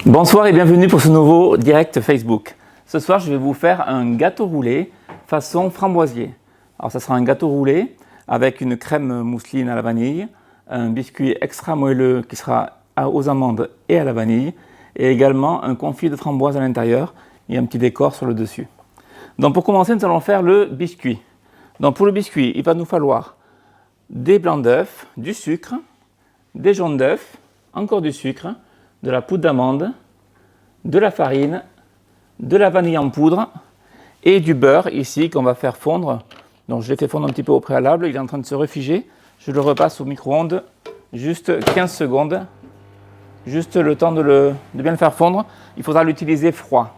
Bonsoir et bienvenue pour ce nouveau direct Facebook. Ce soir, je vais vous faire un gâteau roulé façon framboisier. Alors, ça sera un gâteau roulé avec une crème mousseline à la vanille, un biscuit extra moelleux qui sera aux amandes et à la vanille, et également un confit de framboise à l'intérieur et un petit décor sur le dessus. Donc, pour commencer, nous allons faire le biscuit. Donc, pour le biscuit, il va nous falloir des blancs d'œufs, du sucre, des jaunes d'œufs, encore du sucre, de la poudre d'amande, de la farine, de la vanille en poudre et du beurre ici qu'on va faire fondre. Donc je l'ai fait fondre un petit peu au préalable, il est en train de se refiger. Je le repasse au micro-ondes, juste 15 secondes, juste le temps de bien le faire fondre. Il faudra l'utiliser froid.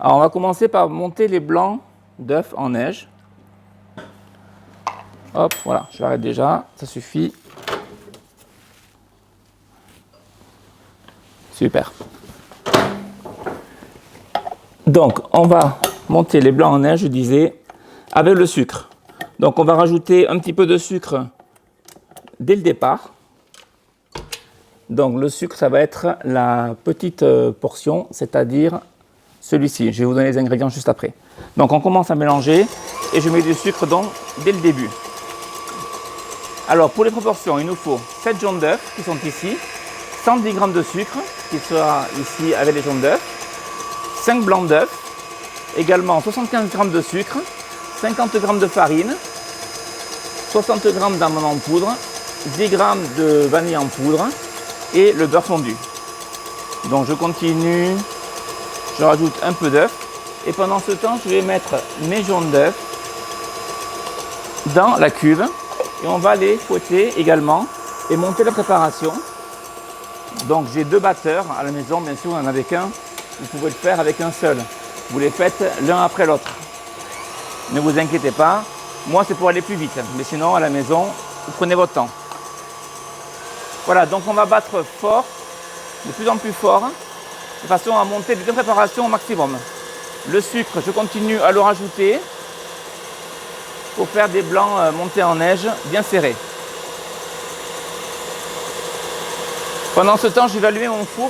Alors on va commencer par monter les blancs d'œufs en neige. Hop, voilà, je l'arrête déjà, ça suffit. Super. Donc, on va monter les blancs en neige, je disais, avec le sucre. Donc, on va rajouter un petit peu de sucre dès le départ. Donc, le sucre, ça va être la petite portion, c'est-à-dire celui-ci. Je vais vous donner les ingrédients juste après. Donc, on commence à mélanger et je mets du sucre donc dès le début. Alors, pour les proportions, il nous faut 7 jaunes d'œufs qui sont ici, 110 g de sucre qui sera ici avec les jaunes d'œufs, 5 blancs d'œufs, également 75 g de sucre, 50 g de farine, 60 g d'amande en poudre, 10 g de vanille en poudre et le beurre fondu. Donc je continue, je rajoute un peu d'œuf et pendant ce temps je vais mettre mes jaunes d'œufs dans la cuve et on va les fouetter également et monter la préparation. Donc j'ai deux batteurs à la maison, bien sûr, vous n'en avez qu'un, vous pouvez le faire avec un seul. Vous les faites l'un après l'autre. Ne vous inquiétez pas, moi c'est pour aller plus vite, mais sinon à la maison, vous prenez votre temps. Voilà, donc on va battre fort, de plus en plus fort, de façon à monter les deux préparations au maximum. Le sucre, je continue à le rajouter pour faire des blancs montés en neige bien serrés. Pendant ce temps, je vais allumer mon four.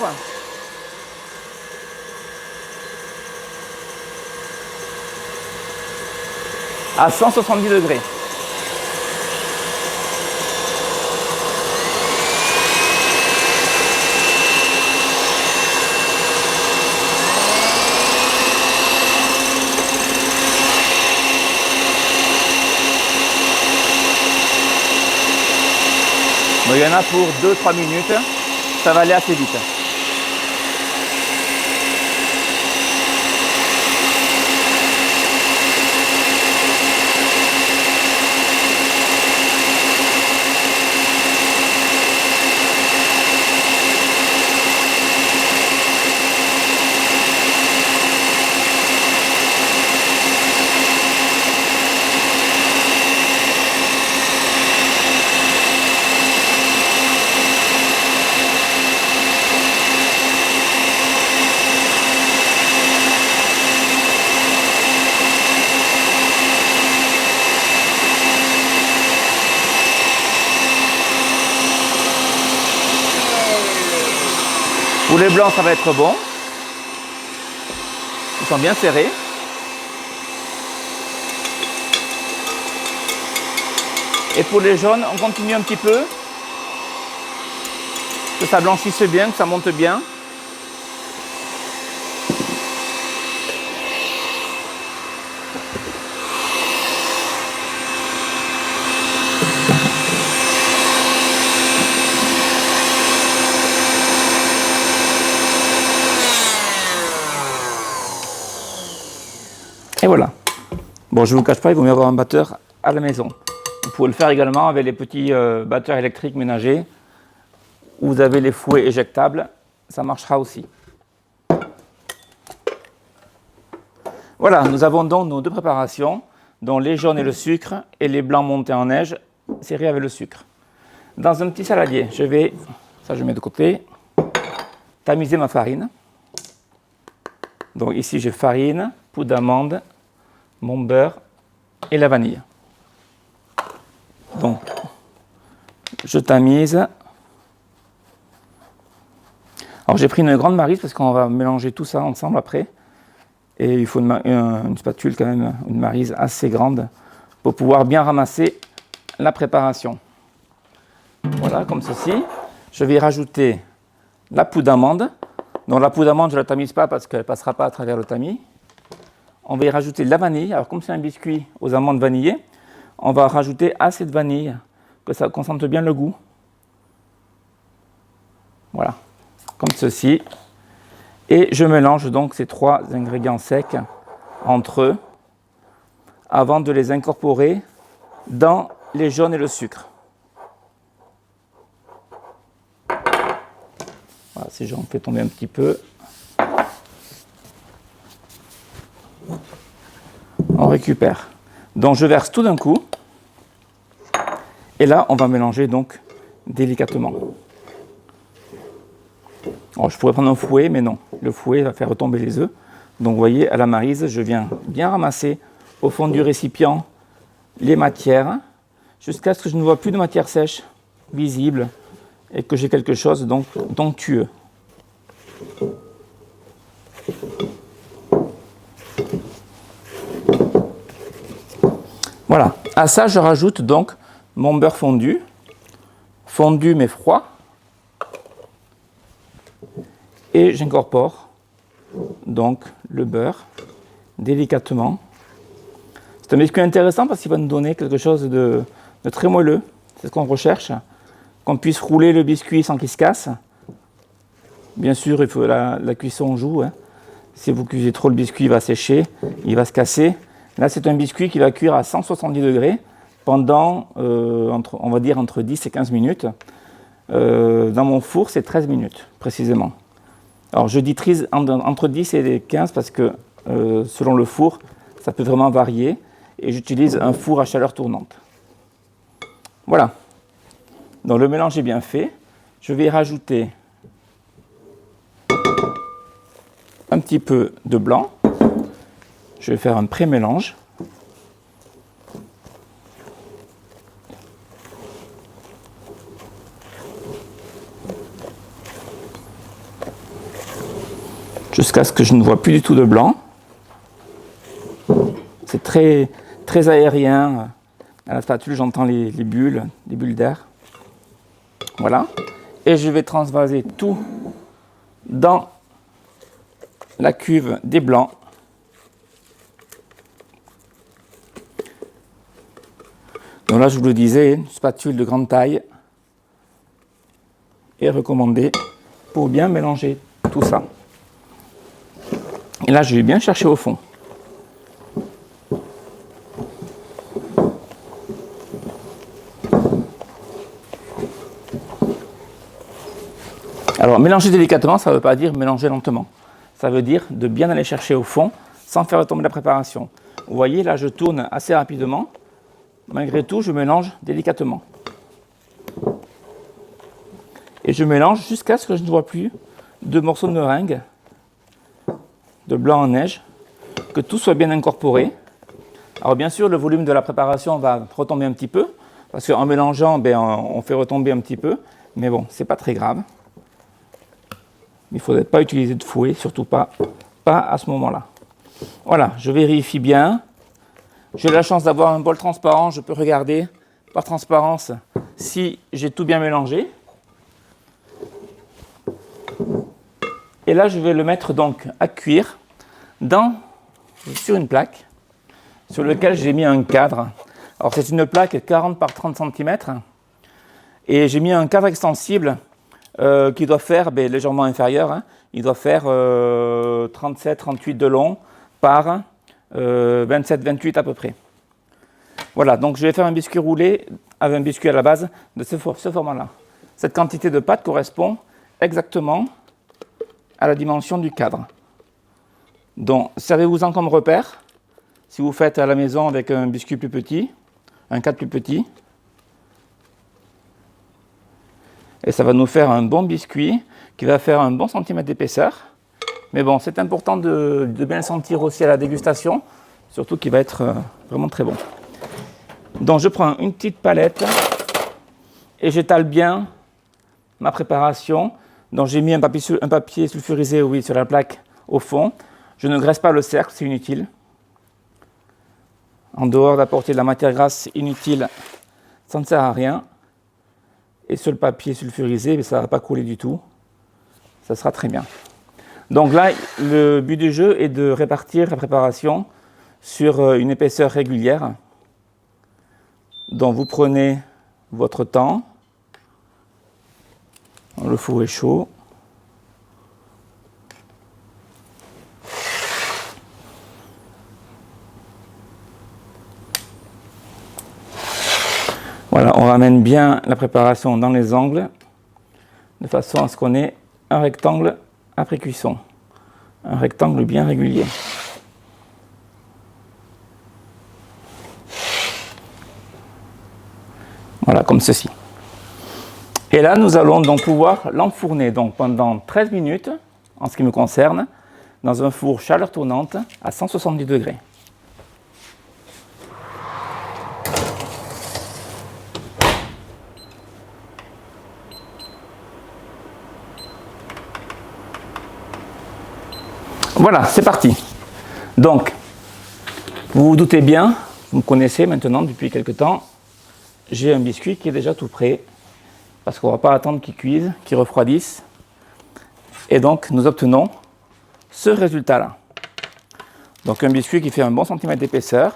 À 170 degrés. Bon, il y en a pour 2-3 minutes. Ça va aller assez vite. Pour les blancs, ça va être bon. Ils sont bien serrés. Et pour les jaunes, on continue un petit peu. Que ça blanchisse bien, que ça monte bien. Et voilà. Bon, je ne vous cache pas, il vaut mieux avoir un batteur à la maison. Vous pouvez le faire également avec les petits batteurs électriques ménagers où vous avez les fouets éjectables. Ça marchera aussi. Voilà, nous avons donc nos deux préparations, dont les jaunes et le sucre et les blancs montés en neige, serrés avec le sucre. Dans un petit saladier, je mets de côté, tamiser ma farine. Donc ici, j'ai farine, poudre d'amande, mon beurre et la vanille. Donc, je tamise. Alors j'ai pris une grande maryse parce qu'on va mélanger tout ça ensemble après. Et il faut une spatule quand même, une maryse assez grande pour pouvoir bien ramasser la préparation. Voilà, comme ceci. Je vais rajouter la poudre d'amande. Donc la poudre d'amande, je ne la tamise pas parce qu'elle ne passera pas à travers le tamis. On va y rajouter de la vanille. Alors comme c'est un biscuit aux amandes vanillées, on va rajouter assez de vanille, que ça concentre bien le goût. Voilà, comme ceci. Et je mélange donc ces 3 ingrédients secs entre eux avant de les incorporer dans les jaunes et le sucre. Voilà, si j'en fais tomber un petit peu. On récupère. Donc je verse tout d'un coup. Et là, on va mélanger donc délicatement. Alors, je pourrais prendre un fouet, mais non. Le fouet va faire retomber les œufs. Donc vous voyez, à la maryse, je viens bien ramasser au fond du récipient les matières jusqu'à ce que je ne vois plus de matière sèche visible et que j'ai quelque chose donc d'onctueux. Voilà. À ça, je rajoute donc mon beurre fondu mais froid, et j'incorpore donc le beurre délicatement. C'est un biscuit intéressant parce qu'il va nous donner quelque chose de très moelleux, c'est ce qu'on recherche, qu'on puisse rouler le biscuit sans qu'il se casse. Bien sûr, il faut la cuisson joue, hein. Si vous cuisez trop, le biscuit va sécher, il va se casser. Là, c'est un biscuit qui va cuire à 170 degrés pendant, on va dire, entre 10 et 15 minutes. Dans mon four, c'est 13 minutes, précisément. Alors, je dis entre 10 et 15 parce que, selon le four, ça peut vraiment varier. Et j'utilise un four à chaleur tournante. Voilà. Donc, le mélange est bien fait. Je vais y rajouter un petit peu de blanc. Je vais faire un pré-mélange. Jusqu'à ce que je ne vois plus du tout de blanc. C'est très, très aérien. À la spatule, j'entends les bulles d'air. Voilà. Et je vais transvaser tout dans la cuve des blancs. Donc là, je vous le disais, une spatule de grande taille est recommandée pour bien mélanger tout ça. Et là, je vais bien chercher au fond. Alors, mélanger délicatement, ça ne veut pas dire mélanger lentement. Ça veut dire de bien aller chercher au fond sans faire retomber la préparation. Vous voyez, là, je tourne assez rapidement. Malgré tout, je mélange délicatement. Et je mélange jusqu'à ce que je ne vois plus de morceaux de meringue, de blanc en neige, que tout soit bien incorporé. Alors bien sûr, le volume de la préparation va retomber un petit peu, parce qu'en mélangeant, on fait retomber un petit peu, mais bon, c'est pas très grave. Il ne faudrait pas utiliser de fouet, surtout pas à ce moment-là. Voilà, je vérifie bien. J'ai la chance d'avoir un bol transparent, je peux regarder par transparence si j'ai tout bien mélangé. Et là, je vais le mettre donc à cuire sur une plaque sur laquelle j'ai mis un cadre. Alors c'est une plaque 40 par 30 cm et j'ai mis un cadre extensible qui doit faire légèrement inférieur, hein. Il doit faire 37-38 de long par 27-28 à peu près. Voilà, donc je vais faire un biscuit roulé avec un biscuit à la base de ce format-là. Cette quantité de pâte correspond exactement à la dimension du cadre. Donc, servez-vous-en comme repère. Si vous faites à la maison avec un biscuit plus petit, un cadre plus petit. Et ça va nous faire un bon biscuit qui va faire un bon centimètre d'épaisseur. Mais bon, c'est important de bien le sentir aussi à la dégustation, surtout qu'il va être vraiment très bon. Donc je prends une petite palette et j'étale bien ma préparation Donc j'ai mis un papier sulfurisé, oui, sur la plaque au fond. Je ne graisse pas le cercle, c'est inutile. En dehors d'apporter de la matière grasse inutile, ça ne sert à rien. Et sur le papier sulfurisé, ça ne va pas couler du tout. Ça sera très bien. Donc là, le but du jeu est de répartir la préparation sur une épaisseur régulière. Donc vous prenez votre temps. Le four est chaud. Voilà, on ramène bien la préparation dans les angles, de façon à ce qu'on ait un rectangle après cuisson. Un rectangle bien régulier. Voilà, comme ceci. Et là, nous allons donc pouvoir l'enfourner donc pendant 13 minutes, en ce qui me concerne, dans un four chaleur tournante à 170 degrés. Voilà, c'est parti. Donc, vous vous doutez bien, vous me connaissez maintenant depuis quelques temps, j'ai un biscuit qui est déjà tout prêt, parce qu'on ne va pas attendre qu'il cuise, qu'il refroidisse. Et donc, nous obtenons ce résultat-là. Donc, un biscuit qui fait un bon centimètre d'épaisseur,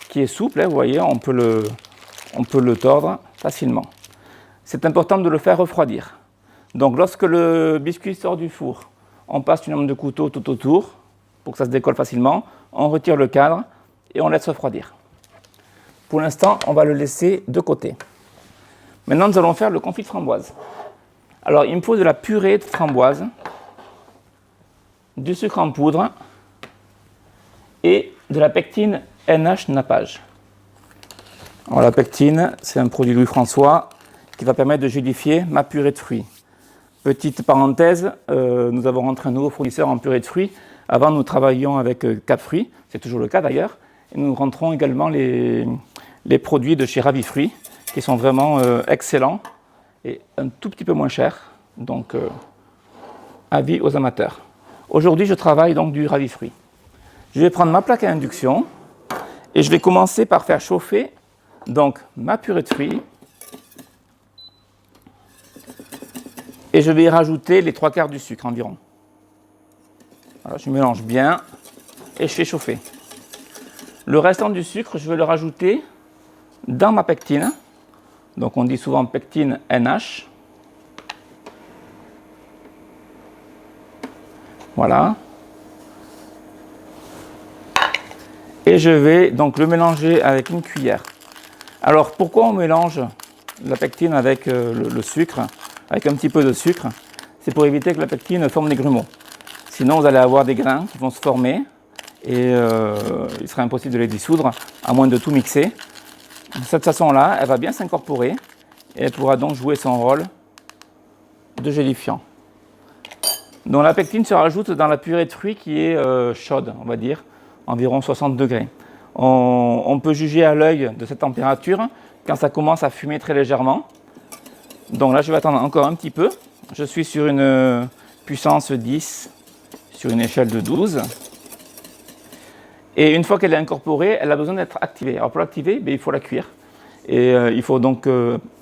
qui est souple, hein, vous voyez, on peut le tordre facilement. C'est important de le faire refroidir. Donc, lorsque le biscuit sort du four, on passe une lame de couteau tout autour, pour que ça se décolle facilement. On retire le cadre et on laisse refroidir. Pour l'instant, on va le laisser de côté. Maintenant, nous allons faire le confit de framboise. Alors, il me faut de la purée de framboise, du sucre en poudre et de la pectine NH nappage. Alors, la pectine, c'est un produit Louis-François qui va permettre de gélifier ma purée de fruits. Petite parenthèse, nous avons rentré un nouveau fournisseur en purée de fruits. Avant, nous travaillions avec Cap Fruits, c'est toujours le cas d'ailleurs. Et nous rentrons également les produits de chez Ravifruits, qui sont vraiment excellents et un tout petit peu moins chers. Donc, avis aux amateurs. Aujourd'hui, je travaille donc du Ravifruits. Je vais prendre ma plaque à induction et je vais commencer par faire chauffer donc ma purée de fruits. Et je vais y rajouter les 3/4 du sucre environ. Alors, je mélange bien et je fais chauffer. Le restant du sucre, je vais le rajouter dans ma pectine. Donc on dit souvent pectine NH. Voilà. Et je vais donc le mélanger avec une cuillère. Alors pourquoi on mélange la pectine avec le sucre, avec un petit peu de sucre? C'est pour éviter que la pectine forme des grumeaux. Sinon vous allez avoir des grains qui vont se former et il sera impossible de les dissoudre à moins de tout mixer. De cette façon-là, elle va bien s'incorporer et elle pourra donc jouer son rôle de gélifiant. Donc la pectine se rajoute dans la purée de fruits qui est chaude, on va dire, environ 60 degrés. On peut juger à l'œil de cette température quand ça commence à fumer très légèrement. Donc là, je vais attendre encore un petit peu. Je suis sur une puissance 10 sur une échelle de 12. Et une fois qu'elle est incorporée, elle a besoin d'être activée. Alors pour l'activer, il faut la cuire. Et il faut donc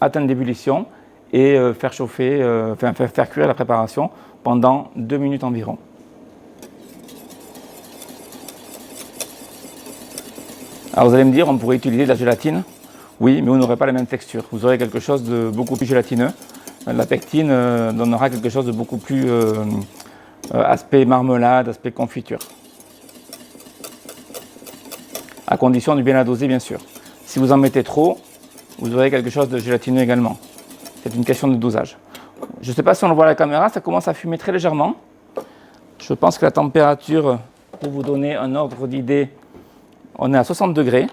atteindre l'ébullition et faire chauffer, faire cuire la préparation pendant 2 minutes environ. Alors vous allez me dire, on pourrait utiliser de la gélatine. Oui, mais vous n'aurez pas la même texture. Vous aurez quelque chose de beaucoup plus gélatineux. La pectine donnera quelque chose de beaucoup plus aspect marmelade, aspect confiture. À condition de bien la doser, bien sûr. Si vous en mettez trop, vous aurez quelque chose de gélatineux également. C'est une question de dosage. Je ne sais pas si on le voit à la caméra, ça commence à fumer très légèrement. Je pense que la température, pour vous donner un ordre d'idée, on est à 60 degrés.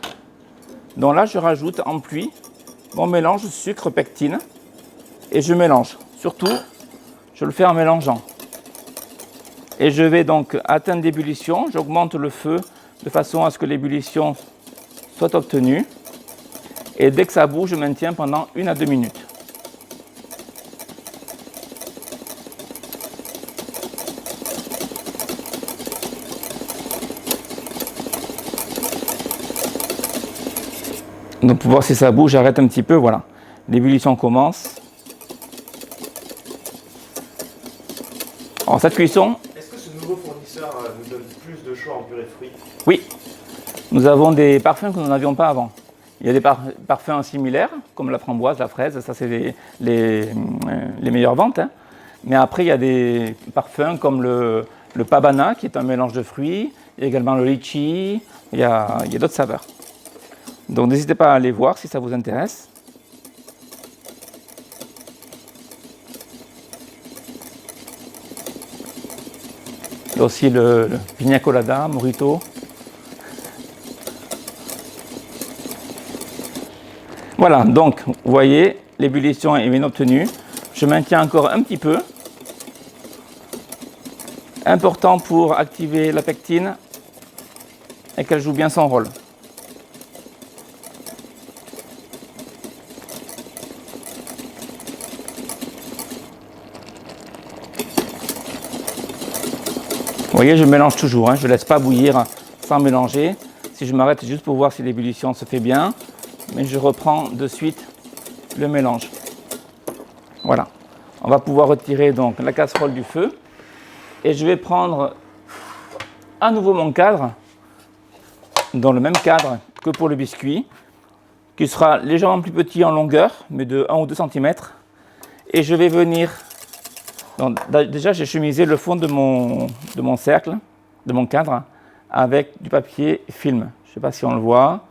Donc là, je rajoute en pluie mon mélange sucre-pectine et je mélange. Surtout, je le fais en mélangeant. Et je vais donc atteindre l'ébullition. J'augmente le feu de façon à ce que l'ébullition soit obtenue. Et dès que ça bouge, je maintiens pendant 1 à 2 minutes. Donc pour voir si ça bouge, j'arrête un petit peu, voilà. L'ébullition commence. Alors cette cuisson... Est-ce que ce nouveau fournisseur nous donne plus de choix en purée de fruits? Oui, nous avons des parfums que nous n'avions pas avant. Il y a des parfums similaires, comme la framboise, la fraise, ça c'est les meilleures ventes. Hein. Mais après, il y a des parfums comme le pabana, qui est un mélange de fruits, il y a également le litchi, il y a d'autres saveurs. Donc n'hésitez pas à aller voir si ça vous intéresse. Il y a aussi le pina colada, mojito. Voilà, donc vous voyez, l'ébullition est bien obtenue. Je maintiens encore un petit peu. Important pour activer la pectine et qu'elle joue bien son rôle. Vous voyez, je mélange toujours, hein, je ne laisse pas bouillir sans mélanger. Si je m'arrête, c'est juste pour voir si l'ébullition se fait bien. Mais je reprends de suite le mélange. Voilà. On va pouvoir retirer donc la casserole du feu. Et je vais prendre à nouveau mon cadre, dans le même cadre que pour le biscuit, qui sera légèrement plus petit en longueur, mais de 1 ou 2 cm. Et je vais venir... Donc, déjà, j'ai chemisé le fond de mon cercle, de mon cadre, avec du papier film. Je ne sais pas si on le voit.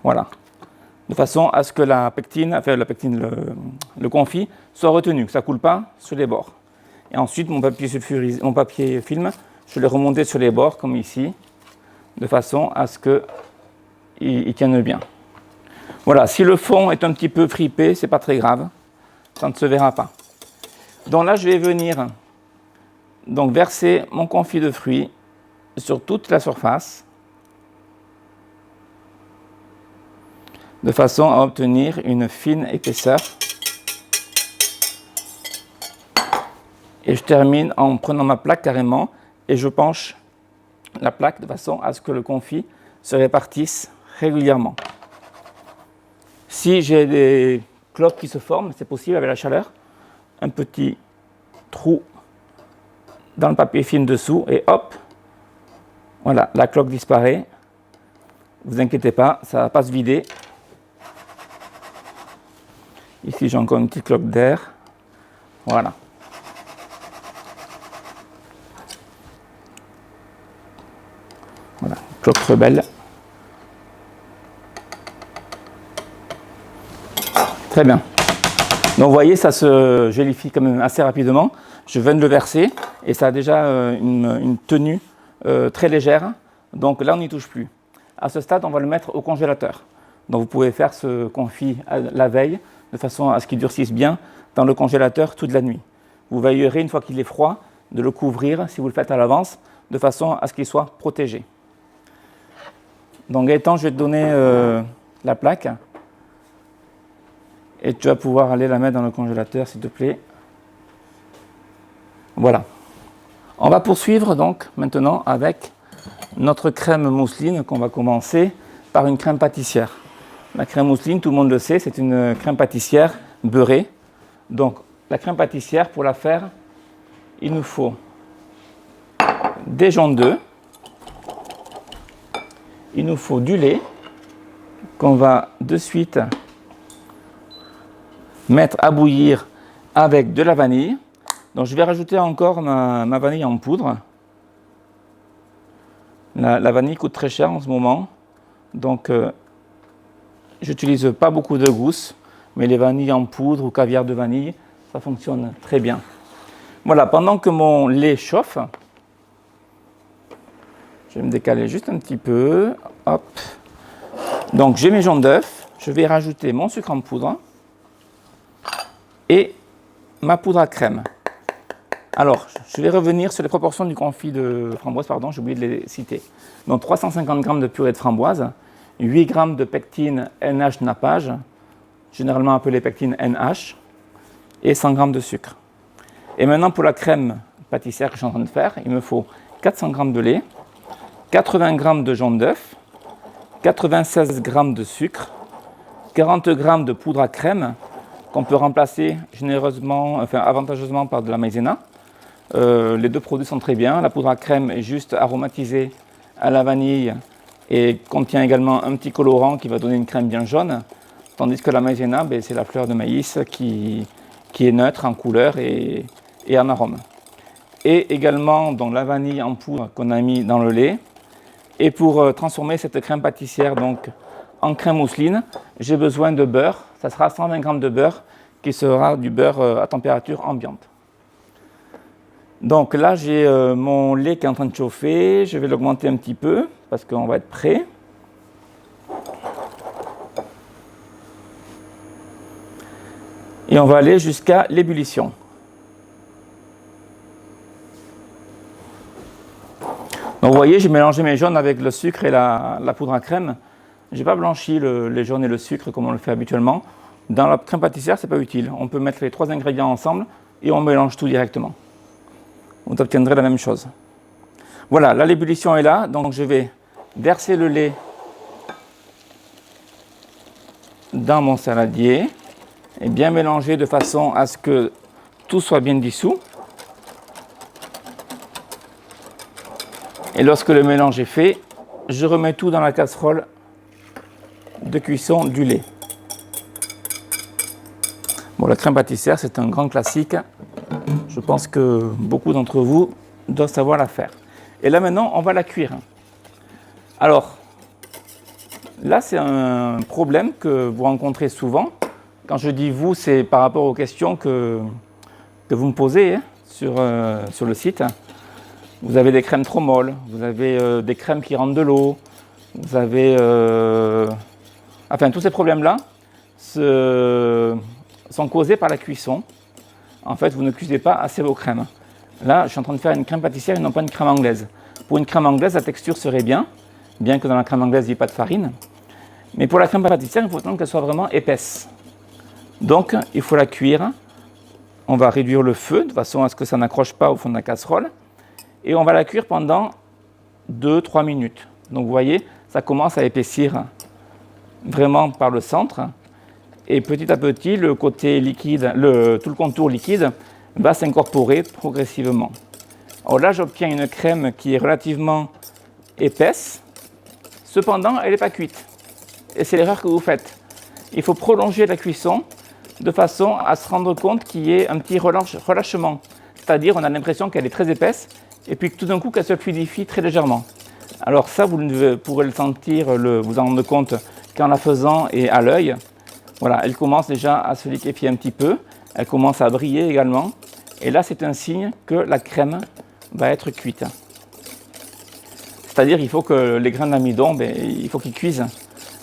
Voilà. De façon à ce que la pectine, le confit, soit retenu, que ça ne coule pas sur les bords. Et ensuite, mon papier film, je l'ai remonté sur les bords, comme ici, de façon à ce qu'il tienne bien. Voilà, si le fond est un petit peu fripé, ce n'est pas très grave, ça ne se verra pas. Donc là, je vais venir verser mon confit de fruits sur toute la surface, de façon à obtenir une fine épaisseur. Et je termine en prenant ma plaque carrément et je penche la plaque de façon à ce que le confit se répartisse régulièrement. Si j'ai des cloques qui se forment, c'est possible avec la chaleur, un petit trou dans le papier film dessous et hop, voilà, la cloque disparaît. Ne vous inquiétez pas, ça ne va pas se vider. Ici, j'ai encore une petite cloque d'air. Voilà. Voilà, cloque rebelle. Très bien. Donc vous voyez, ça se gélifie quand même assez rapidement. Je viens de le verser et ça a déjà une tenue très légère. Donc là, on n'y touche plus. À ce stade, on va le mettre au congélateur. Donc vous pouvez faire ce confit la veille de façon à ce qu'il durcisse bien dans le congélateur toute la nuit. Vous veillerez, une fois qu'il est froid, de le couvrir, si vous le faites à l'avance, de façon à ce qu'il soit protégé. Donc Gaëtan, je vais te donner la plaque. Et tu vas pouvoir aller la mettre dans le congélateur, s'il te plaît. Voilà. On va poursuivre donc maintenant avec notre crème mousseline qu'on va commencer par une crème pâtissière. La crème mousseline, tout le monde le sait, c'est une crème pâtissière beurrée. Donc la crème pâtissière, pour la faire, il nous faut des jaune d'œuf, il nous faut du lait qu'on va de suite mettre à bouillir avec de la vanille. Donc je vais rajouter encore ma vanille en poudre. La vanille coûte très cher en ce moment, donc j'utilise pas beaucoup de gousses, mais les vanilles en poudre ou caviar de vanille, ça fonctionne très bien. Voilà, pendant que mon lait chauffe, je vais me décaler juste un petit peu. Hop. Donc j'ai mes jaunes d'œufs, je vais rajouter mon sucre en poudre et ma poudre à crème. Alors, je vais revenir sur les proportions du confit de framboise, pardon, j'ai oublié de les citer. Donc 350 g de purée de framboise, 8 g de pectine NH nappage, généralement appelée pectine NH, et 100 g de sucre. Et maintenant pour la crème pâtissière que je suis en train de faire, il me faut 400 g de lait, 80 g de jaune d'œuf, 96 g de sucre, 40 g de poudre à crème qu'on peut remplacer avantageusement par de la maïzena. Les deux produits sont très bien. La poudre à crème est juste aromatisée à la vanille et contient également un petit colorant qui va donner une crème bien jaune, tandis que la maïzena, c'est la fleur de maïs qui est neutre en couleur et en arôme. Et également donc, la vanille en poudre qu'on a mis dans le lait. Et pour transformer cette crème pâtissière donc, en crème mousseline, j'ai besoin de beurre. Ça sera 120 g de beurre qui sera du beurre à température ambiante. Donc là, j'ai mon lait qui est en train de chauffer. Je vais l'augmenter un petit peu parce qu'on va être prêt. Et on va aller jusqu'à l'ébullition. Donc vous voyez, j'ai mélangé mes jaunes avec le sucre et la poudre à crème. Je n'ai pas blanchi les jaunes et le sucre comme on le fait habituellement. Dans la crème pâtissière, ce n'est pas utile. On peut mettre les trois ingrédients ensemble et on mélange tout directement. Vous obtiendrez la même chose. Voilà, là l'ébullition est là, donc je vais verser le lait dans mon saladier et bien mélanger de façon à ce que tout soit bien dissous. Et lorsque le mélange est fait, je remets tout dans la casserole de cuisson du lait. Bon, la crème pâtissière, c'est un grand classique. Je pense que beaucoup d'entre vous doivent savoir la faire. Et là maintenant, on va la cuire. Alors, là c'est un problème que vous rencontrez souvent. Quand je dis vous, c'est par rapport aux questions que vous me posez sur le site. Vous avez des crèmes trop molles, vous avez des crèmes qui rentrent de l'eau, vous avez... Enfin, tous ces problèmes-là sont causés par la cuisson. En fait, vous ne cuisez pas assez vos crèmes. Là, je suis en train de faire une crème pâtissière et non pas une crème anglaise. Pour une crème anglaise, la texture serait bien que dans la crème anglaise, il n'y ait pas de farine. Mais pour la crème pâtissière, il faut attendre qu'elle soit vraiment épaisse. Donc, il faut la cuire. On va réduire le feu de façon à ce que ça n'accroche pas au fond de la casserole. Et on va la cuire pendant 2-3 minutes. Donc vous voyez, ça commence à épaissir vraiment par le centre. Et petit à petit, le côté liquide, tout le contour liquide va s'incorporer progressivement. Alors là, j'obtiens une crème qui est relativement épaisse. Cependant, elle n'est pas cuite. Et c'est l'erreur que vous faites. Il faut prolonger la cuisson de façon à se rendre compte qu'il y ait un petit relâchement. C'est-à-dire, on a l'impression qu'elle est très épaisse et puis tout d'un coup qu'elle se fluidifie très légèrement. Alors ça, vous pourrez le sentir, vous en rendre compte qu'en la faisant et à l'œil. Voilà, elle commence déjà à se liquéfier un petit peu, elle commence à briller également. Et là, c'est un signe que la crème va être cuite. C'est-à-dire qu'il faut que les grains d'amidon, il faut qu'ils cuisent.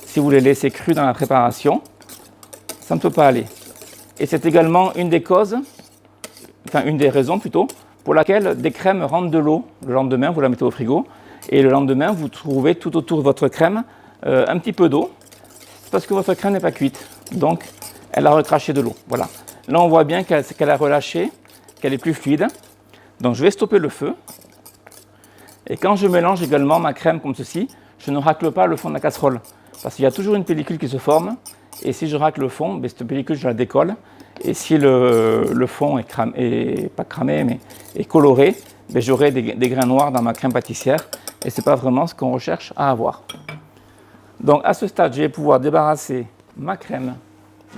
Si vous les laissez crus dans la préparation, ça ne peut pas aller. Et c'est également une des causes, enfin une des raisons plutôt, pour laquelle des crèmes rentrent de l'eau. Le lendemain, vous la mettez au frigo. Et le lendemain, vous trouvez tout autour de votre crème un petit peu d'eau. C'est parce que votre crème n'est pas cuite. Donc, elle a recraché de l'eau. Voilà. Là, on voit bien qu'elle a relâché, qu'elle est plus fluide. Donc, je vais stopper le feu. Et quand je mélange également ma crème comme ceci, je ne racle pas le fond de la casserole. Parce qu'il y a toujours une pellicule qui se forme. Et si je racle le fond, cette pellicule, je la décolle. Et si le fond pas cramé, mais est coloré, j'aurai des grains noirs dans ma crème pâtissière. Et ce n'est pas vraiment ce qu'on recherche à avoir. Donc à ce stade, je vais pouvoir débarrasser ma crème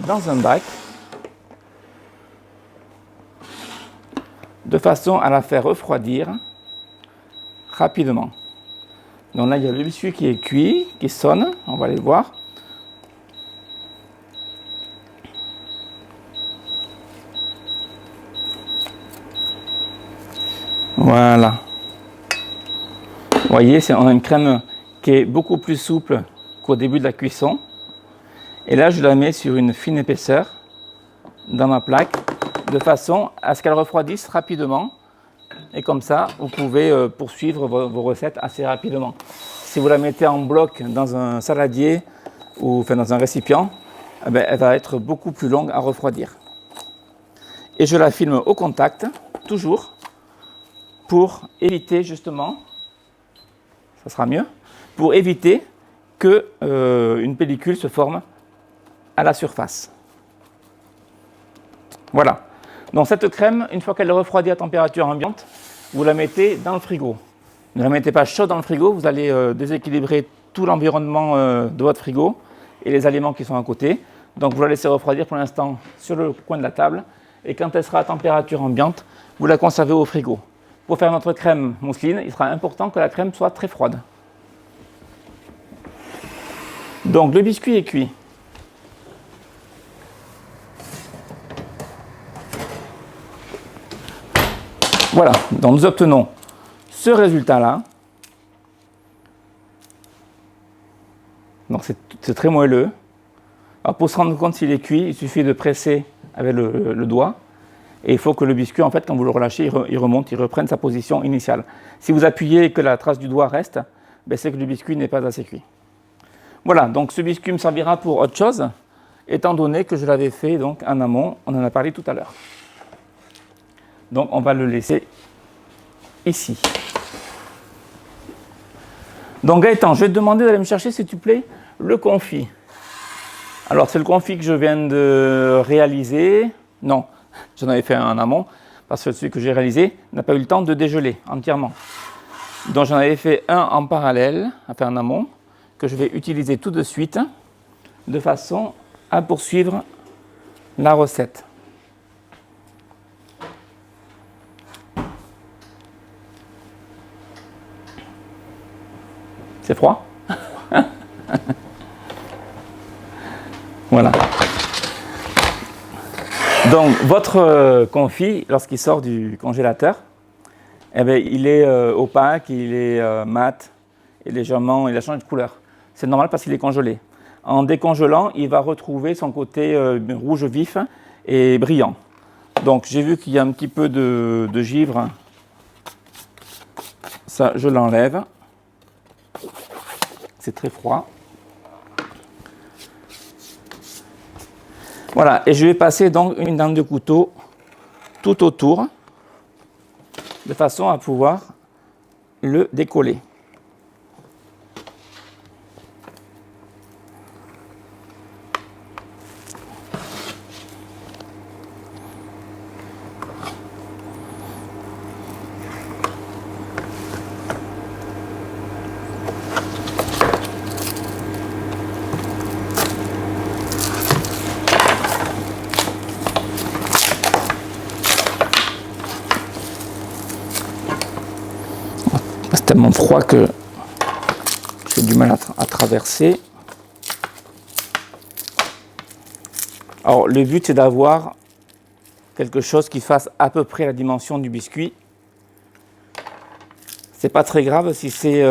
dans un bac de façon à la faire refroidir rapidement. Donc là, il y a le biscuit qui est cuit, qui sonne. On va aller voir. Voilà. Vous voyez, on a une crème qui est beaucoup plus souple qu'au début de la cuisson. Et là, je la mets sur une fine épaisseur dans ma plaque de façon à ce qu'elle refroidisse rapidement. Et comme ça, vous pouvez poursuivre vos recettes assez rapidement. Si vous la mettez en bloc dans un saladier ou dans un récipient, elle va être beaucoup plus longue à refroidir. Et je la filme au contact, toujours, pour éviter justement, ça sera mieux, pour éviter qu'une pellicule se forme à la surface. Voilà. Donc cette crème, une fois qu'elle est refroidie à température ambiante, vous la mettez dans le frigo. Ne la mettez pas chaude dans le frigo, vous allez déséquilibrer tout l'environnement de votre frigo et les aliments qui sont à côté. Donc vous la laissez refroidir pour l'instant sur le coin de la table et quand elle sera à température ambiante, vous la conservez au frigo. Pour faire notre crème mousseline, il sera important que la crème soit très froide. Donc le biscuit est cuit. Voilà, donc nous obtenons ce résultat-là. Donc c'est très moelleux. Alors pour se rendre compte s'il est cuit, il suffit de presser avec le doigt. Et il faut que le biscuit, en fait, quand vous le relâchez, il remonte, il reprenne sa position initiale. Si vous appuyez et que la trace du doigt reste, ben c'est que le biscuit n'est pas assez cuit. Voilà, donc ce biscuit me servira pour autre chose, étant donné que je l'avais fait donc, en amont, on en a parlé tout à l'heure. Donc on va le laisser ici. Donc Gaëtan, je vais te demander d'aller me chercher, s'il te plaît, le confit. Alors c'est le confit que je viens de réaliser. Non, j'en avais fait un en amont, parce que celui que j'ai réalisé n'a pas eu le temps de dégeler entièrement. Donc j'en avais fait un en parallèle, enfin en amont, que je vais utiliser tout de suite, de façon à poursuivre la recette. C'est froid? Voilà. Donc, votre confit, lorsqu'il sort du congélateur, eh bien, il est opaque, il est mat, et légèrement, il a changé de couleur. C'est normal parce qu'il est congelé. En décongelant, il va retrouver son côté rouge vif et brillant. Donc, j'ai vu qu'il y a un petit peu de givre. Ça, je l'enlève. C'est très froid. Voilà, et je vais passer donc une dent de couteau tout autour, de façon à pouvoir le décoller. C'est tellement froid que j'ai du mal à traverser. Alors le but c'est d'avoir quelque chose qui fasse à peu près la dimension du biscuit. C'est pas très grave si c'est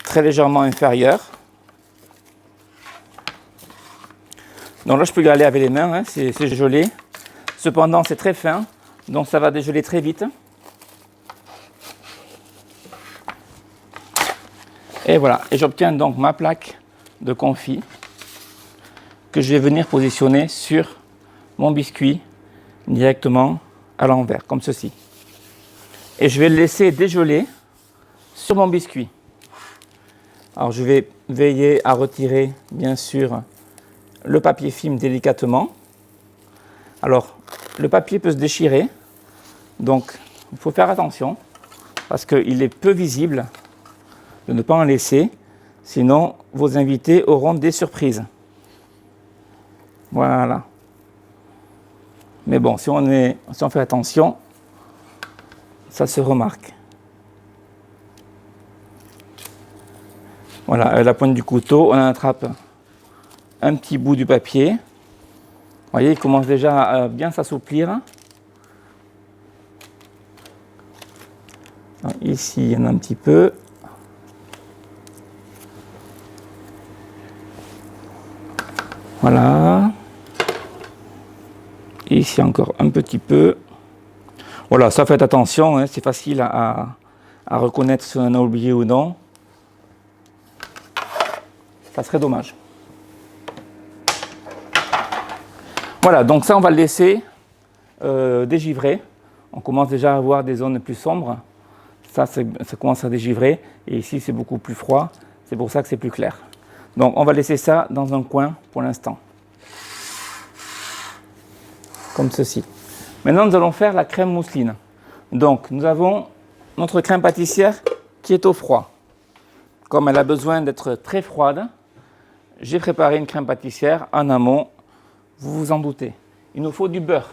très légèrement inférieur. Donc là je peux y aller avec les mains, hein, c'est gelé. Cependant c'est très fin, donc ça va dégeler très vite. Et voilà, et j'obtiens donc ma plaque de confit que je vais venir positionner sur mon biscuit directement à l'envers, comme ceci. Et je vais le laisser dégeler sur mon biscuit. Alors je vais veiller à retirer bien sûr le papier film délicatement. Alors le papier peut se déchirer, donc il faut faire attention parce qu'il est peu visible de ne pas en laisser, sinon vos invités auront des surprises. Voilà. Mais bon, si on fait attention, ça se remarque. Voilà, avec la pointe du couteau, on attrape un petit bout du papier. Vous voyez, il commence déjà à bien s'assouplir. Ici, il y en a un petit peu. Voilà. Ici encore un petit peu. Voilà, ça faites attention, hein, c'est facile à reconnaître si on en a oublié ou non. Ça serait dommage. Voilà, donc ça on va le laisser dégivrer. On commence déjà à avoir des zones plus sombres. Ça commence à dégivrer. Et ici c'est beaucoup plus froid. C'est pour ça que c'est plus clair. Donc on va laisser ça dans un coin pour l'instant. Comme ceci. Maintenant nous allons faire la crème mousseline. Donc nous avons notre crème pâtissière qui est au froid. Comme elle a besoin d'être très froide, j'ai préparé une crème pâtissière en amont, vous vous en doutez. Il nous faut du beurre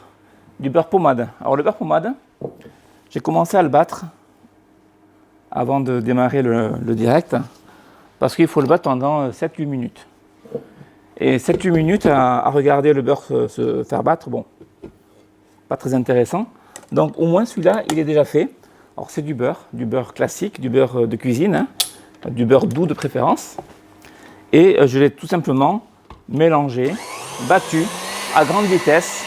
pommade. Alors le beurre pommade, j'ai commencé à le battre avant de démarrer le direct, parce qu'il faut le battre pendant 7-8 minutes. Et 7-8 minutes à regarder le beurre se faire battre, bon, pas très intéressant. Donc au moins celui-là, il est déjà fait. Alors c'est du beurre classique, du beurre de cuisine, hein, du beurre doux de préférence. Et je l'ai tout simplement mélangé, battu à grande vitesse,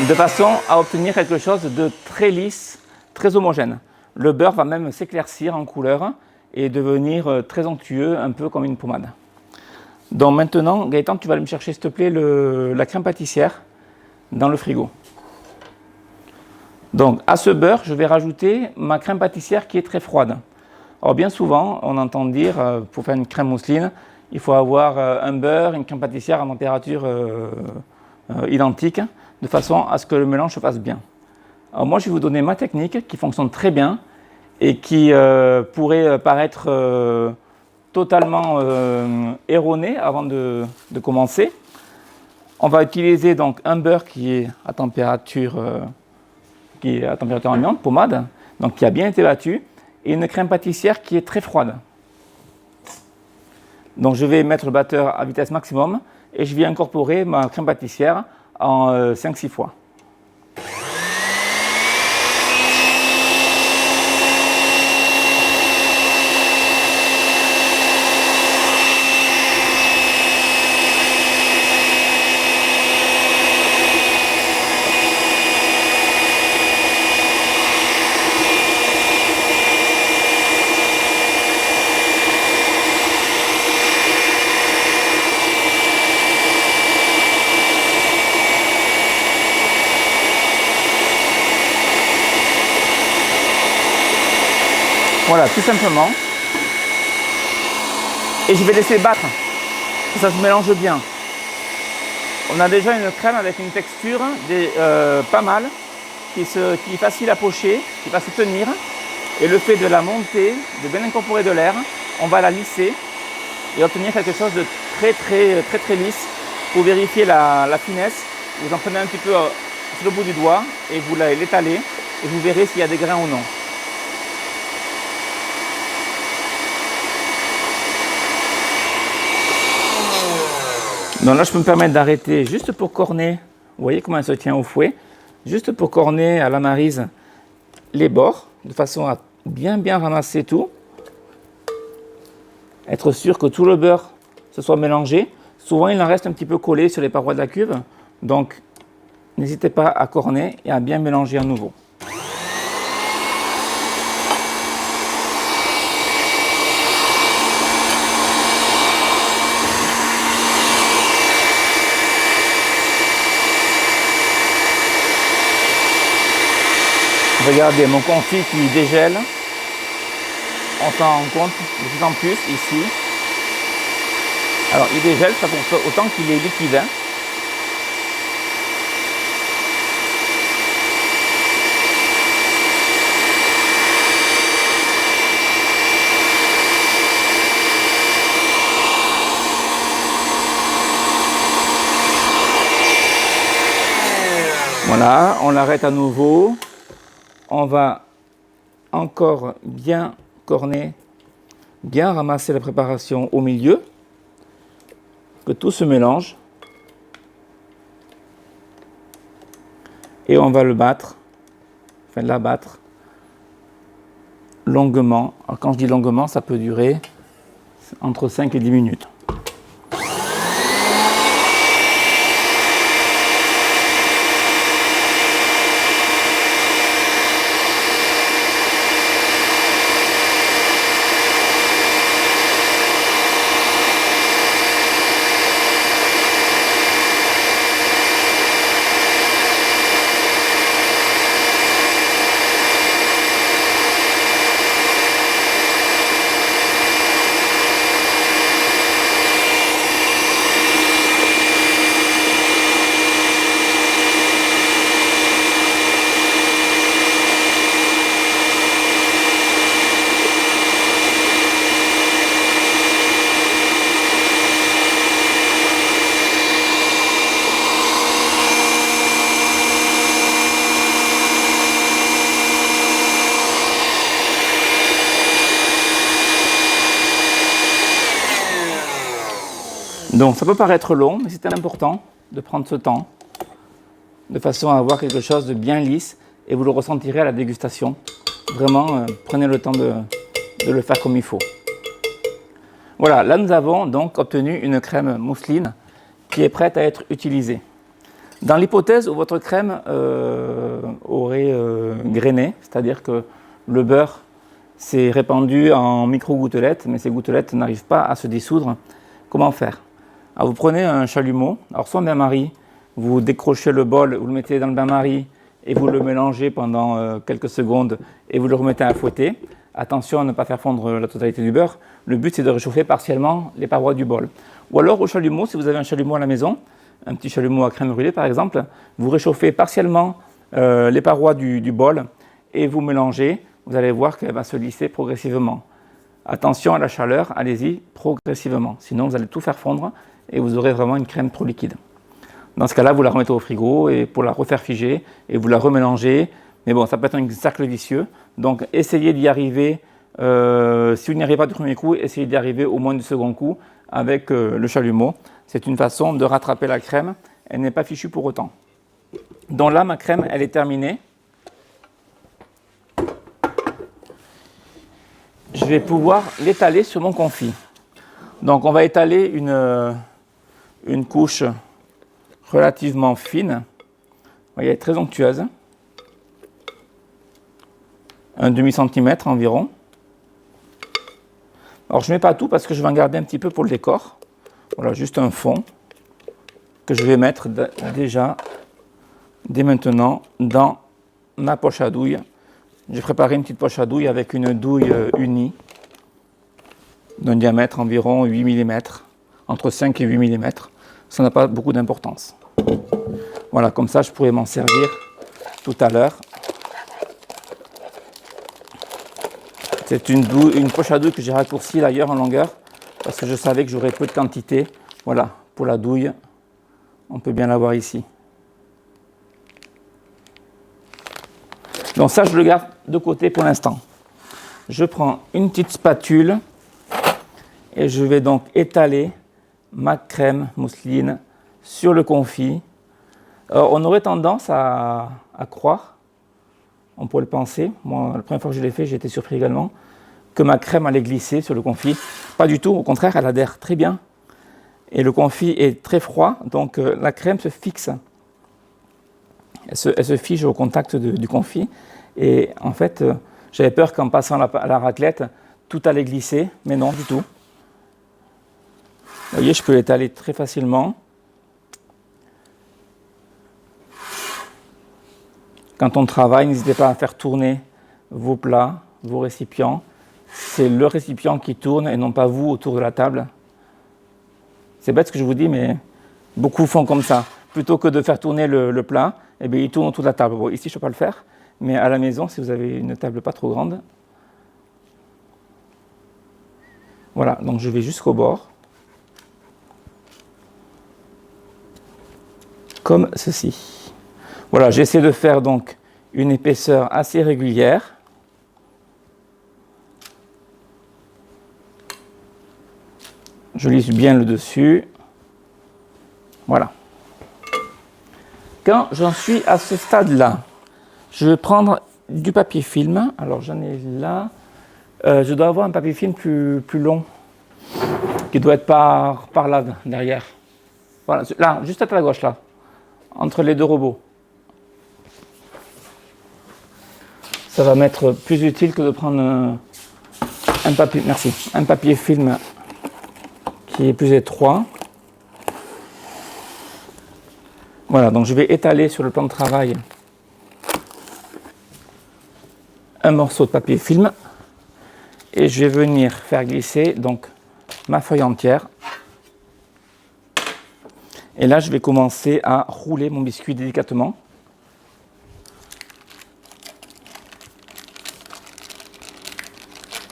de façon à obtenir quelque chose de très lisse, très homogène. Le beurre va même s'éclaircir en couleur et devenir très onctueux, un peu comme une pommade. Donc maintenant, Gaëtan, tu vas aller me chercher, s'il te plaît, la crème pâtissière dans le frigo. Donc à ce beurre, je vais rajouter ma crème pâtissière qui est très froide. Alors bien souvent, on entend dire, pour faire une crème mousseline, il faut avoir un beurre, une crème pâtissière à température identique, de façon à ce que le mélange se fasse bien. Alors moi, je vais vous donner ma technique qui fonctionne très bien et qui pourrait paraître totalement erronée avant de commencer. On va utiliser donc un beurre qui est à température ambiante, pommade, donc qui a bien été battu, et une crème pâtissière qui est très froide. Donc je vais mettre le batteur à vitesse maximum et je vais incorporer ma crème pâtissière en 5-6 fois. Voilà, tout simplement. Et je vais laisser battre, que ça se mélange bien. On a déjà une crème avec une texture pas mal, qui est facile à pocher, qui va se tenir. Et le fait de la monter, de bien incorporer de l'air, on va la lisser et obtenir quelque chose de très lisse. Pour vérifier la finesse, vous en prenez un petit peu sur le bout du doigt et vous l'étalez et vous verrez s'il y a des grains ou non. Donc là, je peux me permettre d'arrêter juste pour corner. Vous voyez comment elle se tient au fouet. Juste pour corner à la maryse les bords, de façon à bien ramasser tout. Être sûr que tout le beurre se soit mélangé. Souvent, il en reste un petit peu collé sur les parois de la cuve. Donc, n'hésitez pas à corner et à bien mélanger à nouveau. Regardez mon confit qui dégèle. On s'en rend compte de plus en plus ici. Alors il dégèle, ça pour autant qu'il est liquide. Hein. Voilà, on l'arrête à nouveau. On va encore bien corner, bien ramasser la préparation au milieu, que tout se mélange. Et on va le battre, enfin la battre longuement. Alors quand je dis longuement, ça peut durer entre 5 et 10 minutes. Donc ça peut paraître long, mais c'est important de prendre ce temps, de façon à avoir quelque chose de bien lisse, et vous le ressentirez à la dégustation. Vraiment, prenez le temps de le faire comme il faut. Voilà, là nous avons donc obtenu une crème mousseline qui est prête à être utilisée. Dans l'hypothèse où votre crème aurait grainé, c'est-à-dire que le beurre s'est répandu en micro-gouttelettes, mais ces gouttelettes n'arrivent pas à se dissoudre, comment faire? Alors vous prenez un chalumeau, alors soit un bain-marie, vous décrochez le bol, vous le mettez dans le bain-marie et vous le mélangez pendant quelques secondes et vous le remettez à fouetter. Attention à ne pas faire fondre la totalité du beurre. Le but, c'est de réchauffer partiellement les parois du bol. Ou alors au chalumeau, si vous avez un chalumeau à la maison, un petit chalumeau à crème brûlée par exemple, vous réchauffez partiellement les parois du bol et vous mélangez. Vous allez voir qu'elle va se lisser progressivement. Attention à la chaleur, allez-y progressivement. Sinon, vous allez tout faire fondre et vous aurez vraiment une crème trop liquide. Dans ce cas-là, vous la remettez au frigo et pour la refaire figer et vous la remélangez. Mais bon, ça peut être un cercle vicieux. Donc, essayez d'y arriver. Si vous n'y arrivez pas du premier coup, essayez d'y arriver au moins du second coup avec le chalumeau. C'est une façon de rattraper la crème. Elle n'est pas fichue pour autant. Donc là, ma crème, elle est terminée. Je vais pouvoir l'étaler sur mon confit. Donc, on va étaler une couche relativement fine. Vous voyez, elle est très onctueuse. Un demi-centimètre environ. Alors je ne mets pas tout parce que je vais en garder un petit peu pour le décor. Voilà, juste un fond que je vais mettre déjà, dès maintenant, dans ma poche à douille. J'ai préparé une petite poche à douille avec une douille unie d'un diamètre environ 8 mm, entre 5 et 8 mm. Ça n'a pas beaucoup d'importance. Voilà, comme ça je pourrais m'en servir tout à l'heure. C'est une poche à douille que j'ai raccourcie d'ailleurs en longueur parce que je savais que j'aurais peu de quantité. Voilà, pour la douille, on peut bien la voir ici. Donc ça, je le garde de côté pour l'instant. Je prends une petite spatule et je vais donc étaler ma crème mousseline sur le confit. Alors, on aurait tendance à croire, on pourrait le penser, moi la première fois que je l'ai fait, j'ai été surpris également, que ma crème allait glisser sur le confit. Pas du tout, au contraire, elle adhère très bien. Et le confit est très froid, donc la crème se fixe. Elle se fige au contact du confit. Et en fait, j'avais peur qu'en passant la raclette, tout allait glisser, mais non du tout. Vous voyez, je peux l'étaler très facilement. Quand on travaille, n'hésitez pas à faire tourner vos plats, vos récipients. C'est le récipient qui tourne et non pas vous autour de la table. C'est bête ce que je vous dis, mais beaucoup font comme ça. Plutôt que de faire tourner le plat, eh bien, ils tournent autour de la table. Bon, ici, je ne peux pas le faire, mais à la maison, si vous avez une table pas trop grande. Voilà, donc je vais jusqu'au bord. Comme ceci. Voilà, j'essaie de faire donc une épaisseur assez régulière. Je lisse bien le dessus. Voilà. Quand j'en suis à ce stade-là, je vais prendre du papier film. Alors j'en ai là. Je dois avoir un papier film plus long, qui doit être par là, derrière. Voilà, là, juste à la gauche, là, entre les deux robots. Ça va m'être plus utile que de prendre un papier, merci, un papier film qui est plus étroit. Voilà, donc je vais étaler sur le plan de travail un morceau de papier film et je vais venir faire glisser donc ma feuille entière. Et là, je vais commencer à rouler mon biscuit délicatement.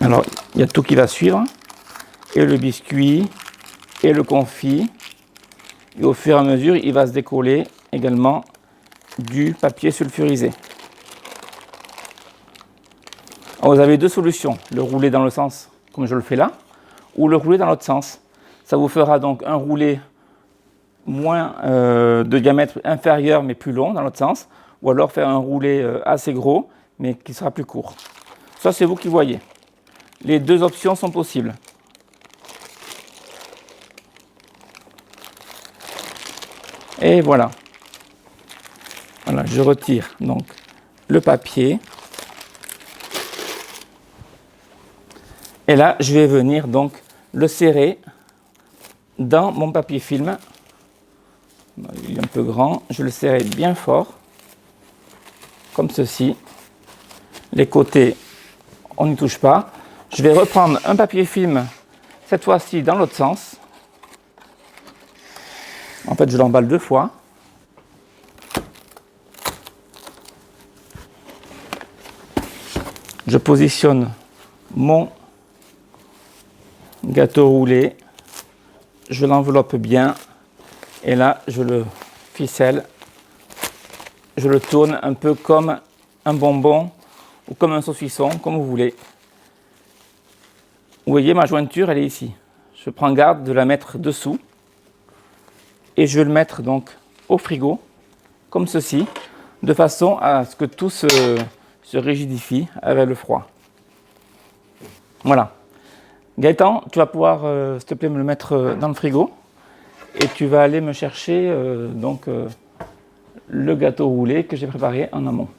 Alors, il y a tout qui va suivre, et le biscuit, et le confit. Et au fur et à mesure, il va se décoller également du papier sulfurisé. Alors, vous avez deux solutions, le rouler dans le sens comme je le fais là, ou le rouler dans l'autre sens. Ça vous fera donc un roulé moins de diamètre inférieur mais plus long dans l'autre sens, ou alors faire un roulé assez gros mais qui sera plus court. Ça, c'est vous qui voyez. Les deux options sont possibles. Et voilà. Voilà, je retire donc le papier. Et là, je vais venir donc le serrer dans mon papier film. Il est un peu grand, je le serre bien fort, comme ceci. Les côtés, on n'y touche pas. Je vais reprendre un papier film, cette fois-ci dans l'autre sens. En fait, je l'emballe 2 fois. Je positionne mon gâteau roulé. Je l'enveloppe bien. Et là, je le ficelle. Je le tourne un peu comme un bonbon ou comme un saucisson, comme vous voulez. Vous voyez, ma jointure, elle est ici. Je prends garde de la mettre dessous. Et je vais le mettre donc au frigo, comme ceci, de façon à ce que tout se rigidifie avec le froid. Voilà. Gaëtan, tu vas pouvoir, s'il te plaît, me le mettre dans le frigo. Et tu vas aller me chercher le gâteau roulé que j'ai préparé en amont.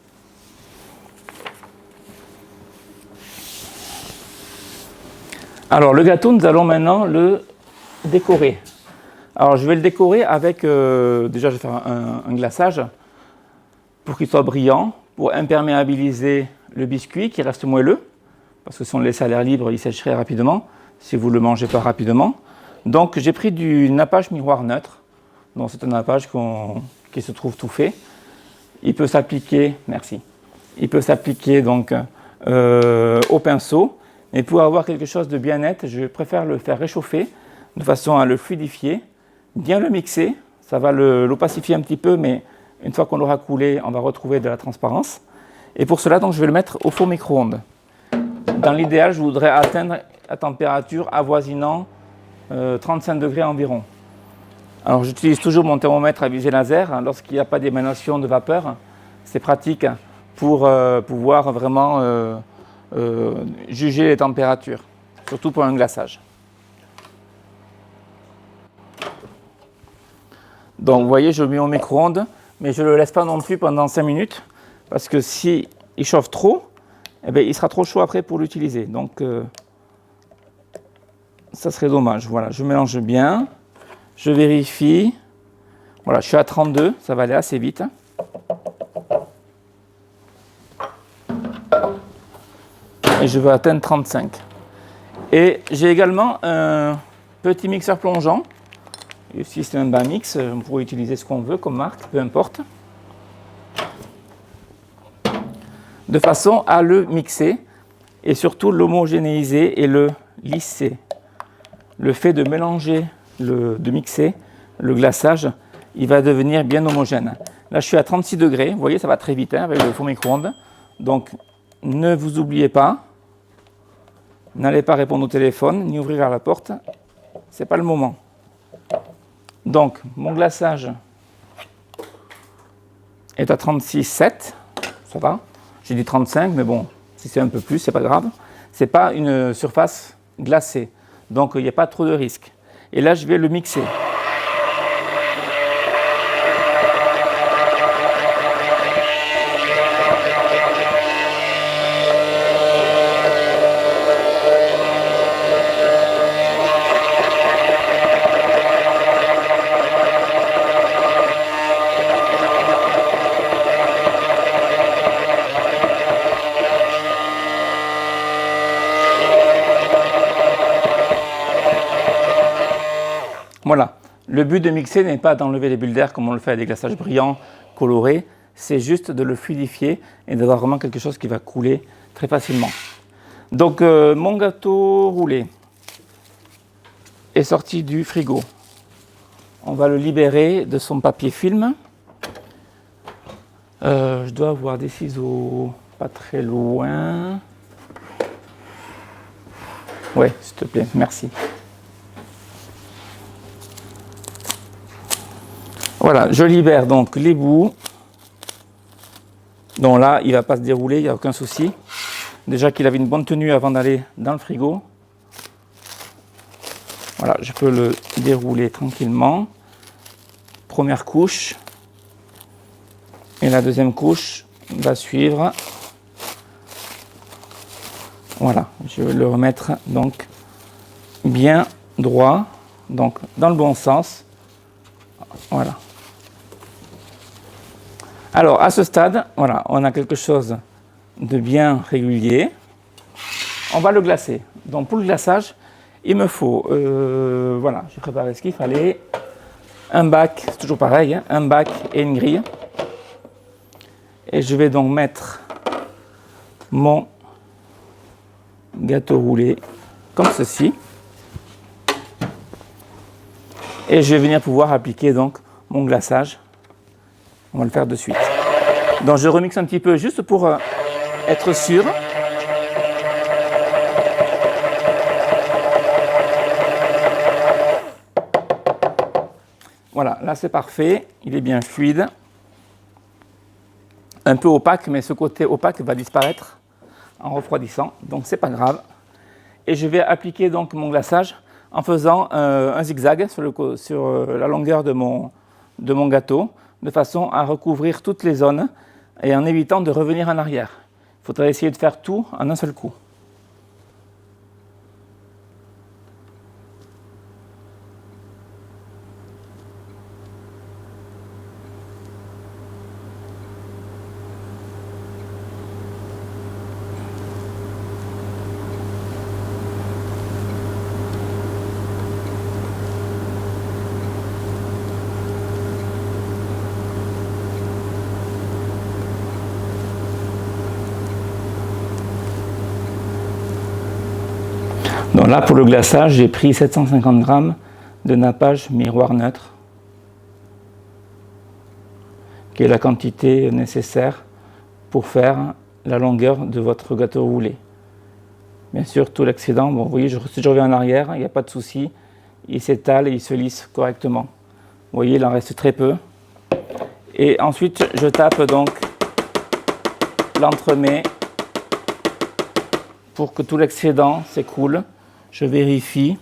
Alors, le gâteau, nous allons maintenant le décorer. Alors, je vais le décorer avec, déjà, je vais faire un glaçage pour qu'il soit brillant, pour imperméabiliser le biscuit qui reste moelleux, parce que si on le laisse à l'air libre, il sécherait rapidement, si vous ne le mangez pas rapidement. Donc, j'ai pris du nappage miroir neutre. Donc, c'est un nappage qui se trouve tout fait. Il peut s'appliquer, merci. Il peut s'appliquer donc au pinceau. Mais pour avoir quelque chose de bien net, je préfère le faire réchauffer de façon à le fluidifier, bien le mixer. Ça va l'opacifier un petit peu, mais une fois qu'on l'aura coulé, on va retrouver de la transparence. Et pour cela, donc, je vais le mettre au four micro-ondes. Dans l'idéal, je voudrais atteindre la température avoisinant 35 degrés environ. Alors, j'utilise toujours mon thermomètre à visée laser lorsqu'il n'y a pas d'émanation de vapeur. C'est pratique pour pouvoir vraiment juger les températures, surtout pour un glaçage. Donc, vous voyez, je le mets au micro-ondes, mais je ne le laisse pas non plus pendant 5 minutes, parce que s'il chauffe trop, eh bien, il sera trop chaud après pour l'utiliser. Donc, ça serait dommage. Voilà, je mélange bien, je vérifie. Voilà, je suis à 32, ça va aller assez vite. Et je veux atteindre 35. Et j'ai également un petit mixeur plongeant. Ici, c'est un Bamix, on pourrait utiliser ce qu'on veut comme marque, peu importe. De façon à le mixer et surtout l'homogénéiser et le lisser. Le fait de mélanger, de mixer le glaçage, il va devenir bien homogène. Là, je suis à 36 degrés, vous voyez, ça va très vite avec le four micro-ondes. Donc, ne vous oubliez pas, n'allez pas répondre au téléphone, ni ouvrir la porte, ce n'est pas le moment. Donc, mon glaçage est à 36,7, ça va. J'ai dit 35, mais bon, si c'est un peu plus, c'est pas grave. C'est pas une surface glacée, donc il n'y a pas trop de risque. Et là, je vais le mixer. Voilà, le but de mixer n'est pas d'enlever les bulles d'air comme on le fait avec des glaçages brillants, colorés, c'est juste de le fluidifier et d'avoir vraiment quelque chose qui va couler très facilement. Donc mon gâteau roulé est sorti du frigo. On va le libérer de son papier film. Je dois avoir des ciseaux pas très loin. Ouais, s'il te plaît, merci. Voilà, je libère donc les bouts. Donc là, il ne va pas se dérouler, il n'y a aucun souci. Déjà qu'il avait une bonne tenue avant d'aller dans le frigo. Voilà, je peux le dérouler tranquillement. Première couche. Et la deuxième couche va suivre. Voilà, je vais le remettre donc bien droit, donc dans le bon sens. Voilà. Alors à ce stade, voilà, on a quelque chose de bien régulier. On va le glacer. Donc pour le glaçage, il me faut, voilà, j'ai préparé ce qu'il fallait. Un bac, c'est toujours pareil, hein, un bac et une grille. Et je vais donc mettre mon gâteau roulé comme ceci. Et je vais venir pouvoir appliquer donc mon glaçage. On va le faire de suite. Donc je remixe un petit peu juste pour être sûr. Voilà, là c'est parfait, il est bien fluide. Un peu opaque, mais ce côté opaque va disparaître en refroidissant, donc c'est pas grave. Et je vais appliquer donc mon glaçage en faisant un zigzag sur la longueur de mon gâteau, de façon à recouvrir toutes les zones et en évitant de revenir en arrière. Il faudrait essayer de faire tout en un seul coup. Donc là, pour le glaçage, j'ai pris 750 g de nappage miroir neutre, qui est la quantité nécessaire pour faire la longueur de votre gâteau roulé. Bien sûr, tout l'excédent, bon, vous voyez, si je reviens en arrière, il n'y a pas de souci, il s'étale et il se lisse correctement. Vous voyez, il en reste très peu. Et ensuite, je tape donc l'entremets pour que tout l'excédent s'écoule. Je vérifie.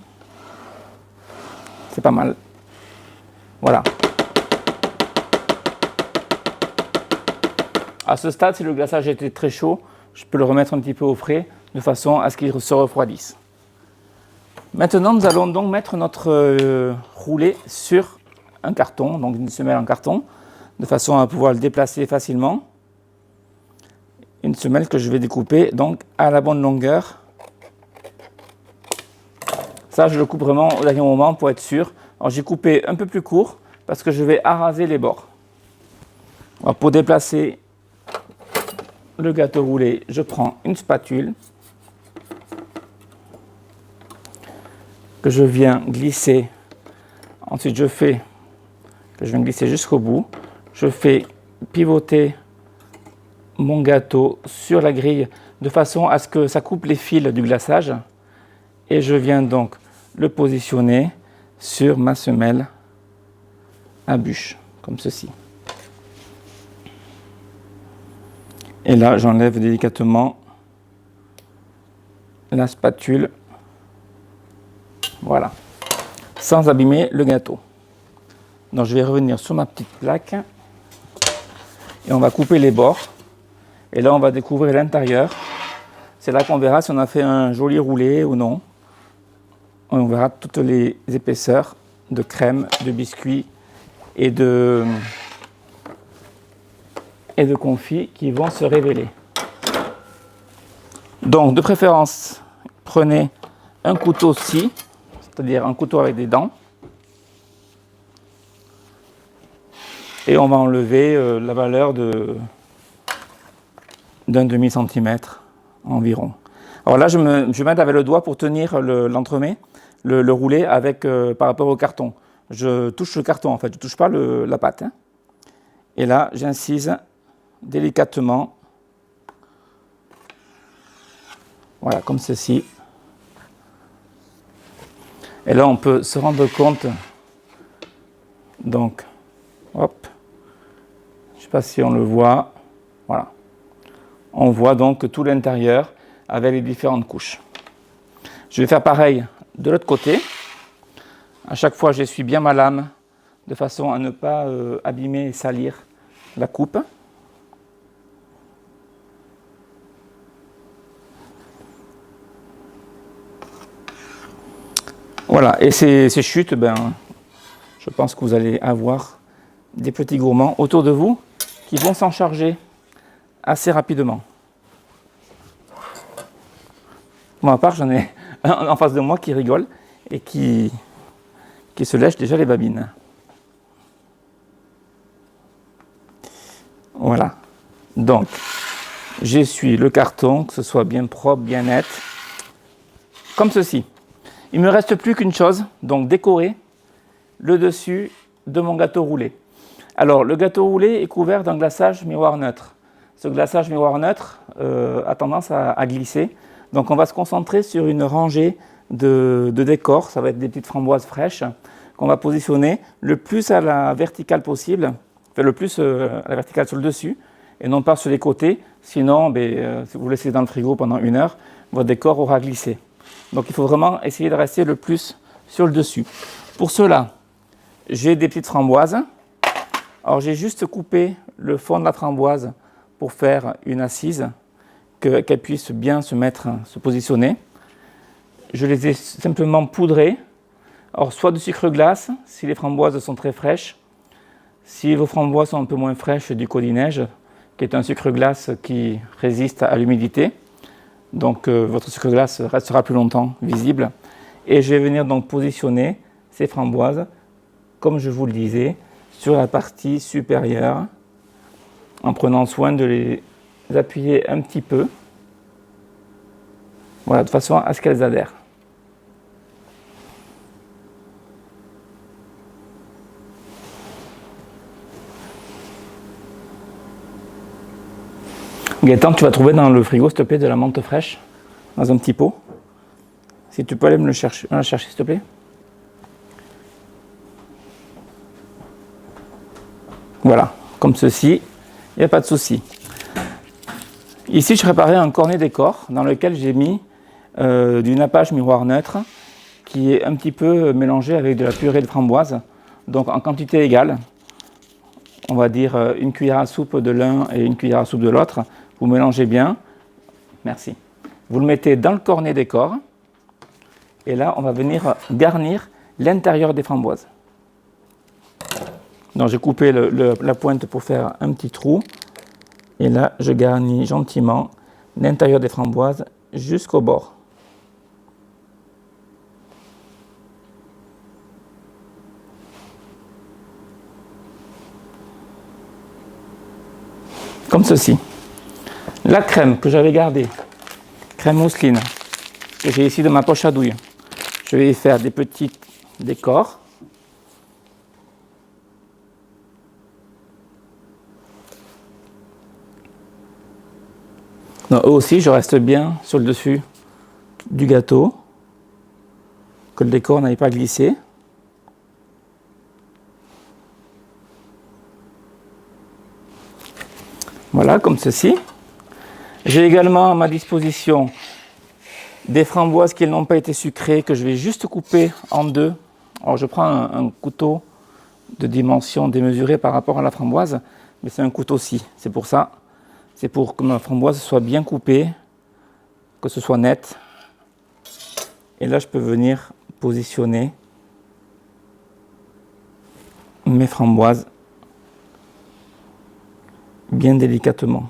C'est pas mal. Voilà. À ce stade, si le glaçage était très chaud, je peux le remettre un petit peu au frais de façon à ce qu'il se refroidisse. Maintenant, nous allons donc mettre notre roulé sur un carton, donc une semelle en carton, de façon à pouvoir le déplacer facilement. Une semelle que je vais découper donc à la bonne longueur. Ça, je le coupe vraiment au dernier moment pour être sûr. Alors, j'ai coupé un peu plus court parce que je vais araser les bords. Alors, pour déplacer le gâteau roulé, je prends une spatule que je viens glisser. Ensuite, je viens glisser jusqu'au bout. Je fais pivoter mon gâteau sur la grille de façon à ce que ça coupe les fils du glaçage. Et je viens donc le positionner sur ma semelle à bûche, comme ceci. Et là, j'enlève délicatement la spatule, voilà, sans abîmer le gâteau. Donc je vais revenir sur ma petite plaque et on va couper les bords. Et là, on va découvrir l'intérieur. C'est là qu'on verra si on a fait un joli roulé ou non. On verra toutes les épaisseurs de crème, de biscuits et de confit qui vont se révéler. Donc, de préférence, prenez un couteau scie, c'est-à-dire un couteau avec des dents, et on va enlever la valeur d'un demi-centimètre environ. Alors là, je m'aide avec le doigt pour tenir l'entremets, le roulé avec, par rapport au carton. Je touche le carton en fait, je ne touche pas la pâte. Hein. Et là, j'incise délicatement, voilà, comme ceci. Et là, on peut se rendre compte donc Hop. Je ne sais pas si on le voit. Voilà. On voit donc tout l'intérieur avec les différentes couches. Je vais faire pareil de l'autre côté. À chaque fois, j'essuie bien ma lame de façon à ne pas abîmer et salir la coupe. Voilà, et ces chutes, je pense que vous allez avoir des petits gourmands autour de vous qui vont s'en charger assez rapidement. Moi, à part, j'en ai un en face de moi qui rigole et qui se lèche déjà les babines. Voilà. Donc, j'essuie le carton, que ce soit bien propre, bien net, comme ceci. Il ne me reste plus qu'une chose, donc décorer le dessus de mon gâteau roulé. Alors, le gâteau roulé est couvert d'un glaçage miroir neutre. Ce glaçage miroir neutre a tendance à glisser. Donc, on va se concentrer sur une rangée de décors. Ça va être des petites framboises fraîches qu'on va positionner le plus à la verticale possible, enfin le plus à la verticale sur le dessus et non pas sur les côtés. Sinon, si vous laissez dans le frigo pendant 1 heure, votre décor aura glissé. Donc, il faut vraiment essayer de rester le plus sur le dessus. Pour cela, j'ai des petites framboises. Alors, j'ai juste coupé le fond de la framboise pour faire une assise, qu'elle puisse bien se positionner. Je les ai simplement poudrées. Alors, soit de sucre glace, si les framboises sont très fraîches. Si vos framboises sont un peu moins fraîches, du Codinège, qui est un sucre glace qui résiste à l'humidité. Donc, votre sucre glace restera plus longtemps visible. Et je vais venir donc positionner ces framboises, comme je vous le disais, sur la partie supérieure, en prenant soin de les appuyer un petit peu. Voilà, de façon à ce qu'elles adhèrent. Gaëtan, tu vas trouver dans le frigo, s'il te plaît, de la menthe fraîche, dans un petit pot. Si tu peux aller me la chercher, s'il te plaît. Voilà, comme ceci, il n'y a pas de souci. Ici, je préparais un cornet décor dans lequel j'ai mis du nappage miroir neutre qui est un petit peu mélangé avec de la purée de framboise, donc en quantité égale. On va dire 1 cuillère à soupe de l'un et 1 cuillère à soupe de l'autre. Vous mélangez bien. Merci. Vous le mettez dans le cornet décor. Et là, on va venir garnir l'intérieur des framboises. Donc, j'ai coupé la pointe pour faire un petit trou. Et là, je garnis gentiment l'intérieur des framboises jusqu'au bord. Comme ceci. La crème que j'avais gardée, crème mousseline, que j'ai ici dans ma poche à douille, je vais y faire des petits décors. Donc, eux aussi, je reste bien sur le dessus du gâteau, que le décor n'aille pas glisser. Voilà, comme ceci. J'ai également à ma disposition des framboises qui n'ont pas été sucrées, que je vais juste couper en deux. Alors, je prends un couteau de dimension démesurée par rapport à la framboise, mais c'est un couteau-ci. C'est pour ça. C'est pour que ma framboise soit bien coupée, que ce soit net. Et là, je peux venir positionner mes framboises bien délicatement.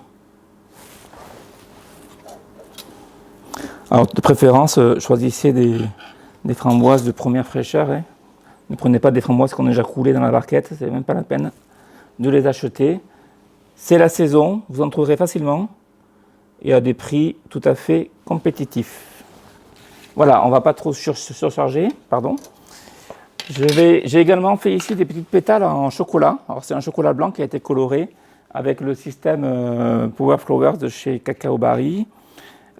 Alors, de préférence, choisissez des framboises de première fraîcheur. Hein. Ne prenez pas des framboises qu'on a déjà coulées dans la barquette, c'est même pas la peine de les acheter. C'est la saison, vous en trouverez facilement et à des prix tout à fait compétitifs. Voilà, on ne va pas trop surcharger, pardon. J'ai également fait ici des petites pétales en chocolat. Alors, c'est un chocolat blanc qui a été coloré avec le système Power Flowers de chez Cacao Barry.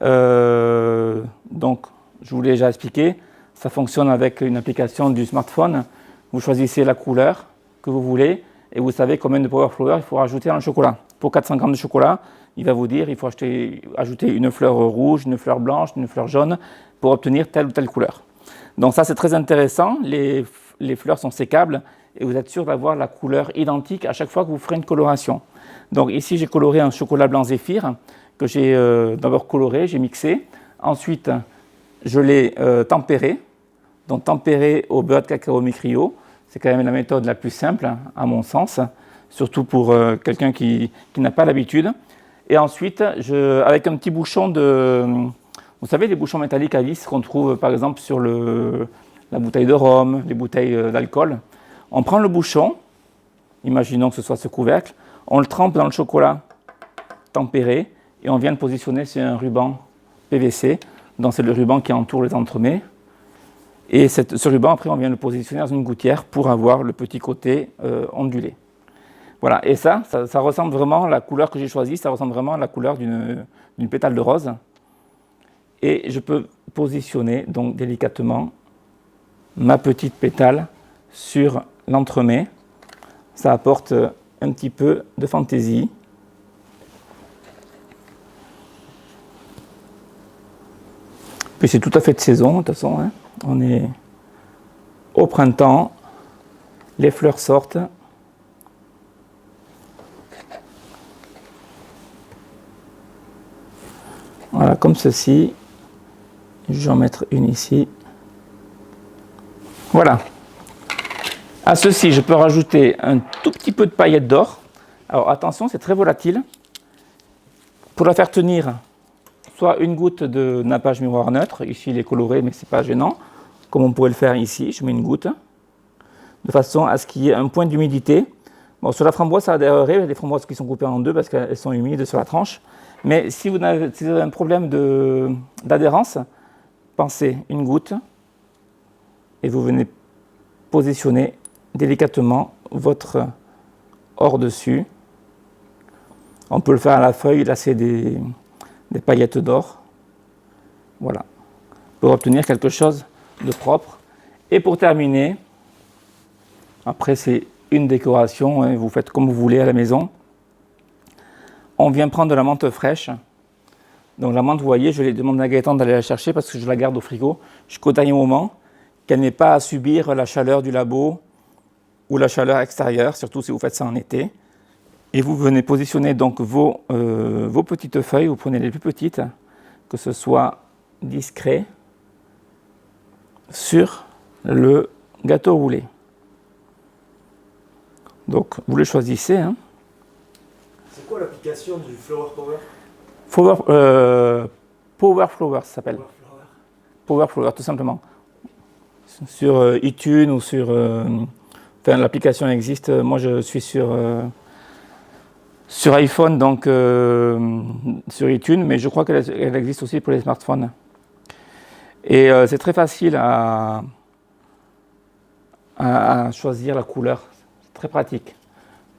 Donc, je vous l'ai déjà expliqué, ça fonctionne avec une application du smartphone. Vous choisissez la couleur que vous voulez et vous savez combien de Power Flower il faut rajouter dans le chocolat. Pour 400 g de chocolat, il va vous dire qu'il faut ajouter une fleur rouge, une fleur blanche, une fleur jaune pour obtenir telle ou telle couleur. Donc ça c'est très intéressant, les fleurs sont sécables et vous êtes sûr d'avoir la couleur identique à chaque fois que vous ferez une coloration. Donc ici j'ai coloré un chocolat blanc zéphyr que j'ai d'abord coloré, j'ai mixé. Ensuite je l'ai tempéré, donc tempéré au beurre de cacao mi-cryo. C'est quand même la méthode la plus simple à mon sens, surtout pour quelqu'un qui n'a pas l'habitude. Et ensuite, avec un petit bouchon vous savez, les bouchons métalliques à vis qu'on trouve par exemple sur la bouteille de rhum, les bouteilles d'alcool. On prend le bouchon, imaginons que ce soit ce couvercle, on le trempe dans le chocolat tempéré et on vient le positionner sur un ruban PVC. Donc c'est le ruban qui entoure les entremets. Et ce ruban, après, on vient le positionner dans une gouttière pour avoir le petit côté ondulé. Voilà, et ça ressemble vraiment, la couleur que j'ai choisie, ça ressemble vraiment à la couleur d'une pétale de rose. Et je peux positionner donc délicatement ma petite pétale sur l'entremet. Ça apporte un petit peu de fantaisie. Puis c'est tout à fait de saison, de toute façon, hein. On est au printemps, les fleurs sortent. Voilà, comme ceci. Je vais en mettre une ici. Voilà. À ceci, je peux rajouter un tout petit peu de paillettes d'or. Alors attention, c'est très volatile. Pour la faire tenir, soit une goutte de nappage miroir neutre. Ici, il est coloré, mais ce n'est pas gênant. Comme on pourrait le faire ici, je mets une goutte, de façon à ce qu'il y ait un point d'humidité. Bon, sur la framboise, ça adhérerait, les framboises qui sont coupées en deux parce qu'elles sont humides sur la tranche. Mais si vous avez un problème d'adhérence, pensez une goutte et vous venez positionner délicatement votre or dessus. On peut le faire à la feuille, là c'est des paillettes d'or. Voilà, pour obtenir quelque chose de propre. Et pour terminer, après c'est une décoration, hein, vous faites comme vous voulez à la maison. On vient prendre de la menthe fraîche. Donc la menthe, vous voyez, je demande à Gaëtan d'aller la chercher parce que je la garde au frigo jusqu'au dernier moment, qu'elle n'ait pas à subir la chaleur du labo ou la chaleur extérieure, surtout si vous faites ça en été. Et vous venez positionner donc vos petites feuilles, vous prenez les plus petites, que ce soit discret, sur le gâteau roulé. Donc vous le choisissez. Hein. C'est quoi l'application du Flower Power? Power Flower, ça s'appelle. Power Flower, tout simplement. Sur iTunes ou sur... enfin, l'application existe. Moi, je suis sur iPhone, donc sur iTunes, mais je crois qu'elle existe aussi pour les smartphones. Et c'est très facile à choisir la couleur. C'est très pratique.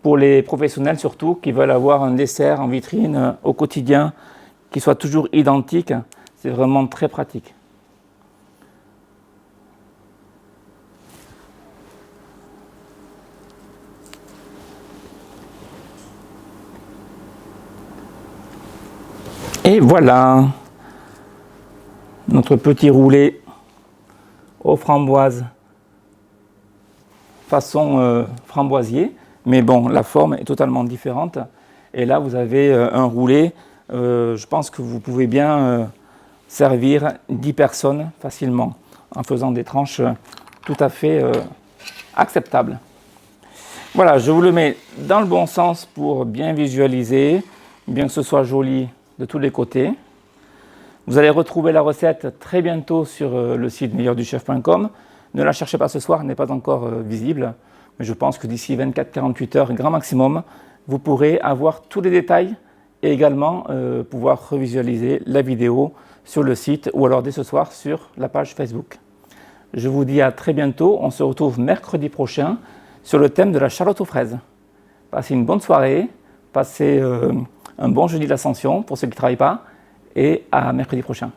Pour les professionnels surtout, qui veulent avoir un dessert en vitrine au quotidien, qui soit toujours identique, c'est vraiment très pratique. Et voilà, notre petit roulé aux framboises façon framboisier. Mais bon, la forme est totalement différente. Et là, vous avez un roulé. Je pense que vous pouvez bien servir 10 personnes facilement en faisant des tranches tout à fait acceptables. Voilà, je vous le mets dans le bon sens pour bien visualiser, bien que ce soit joli de tous les côtés. Vous allez retrouver la recette très bientôt sur le site meilleurduchef.com. Ne la cherchez pas ce soir, elle n'est pas encore visible. Mais je pense que d'ici 24-48 heures, grand maximum, vous pourrez avoir tous les détails et également pouvoir revisualiser la vidéo sur le site ou alors dès ce soir sur la page Facebook. Je vous dis à très bientôt. On se retrouve mercredi prochain sur le thème de la charlotte aux fraises. Passez une bonne soirée, passez un bon jeudi de l'Ascension pour ceux qui ne travaillent pas et à mercredi prochain.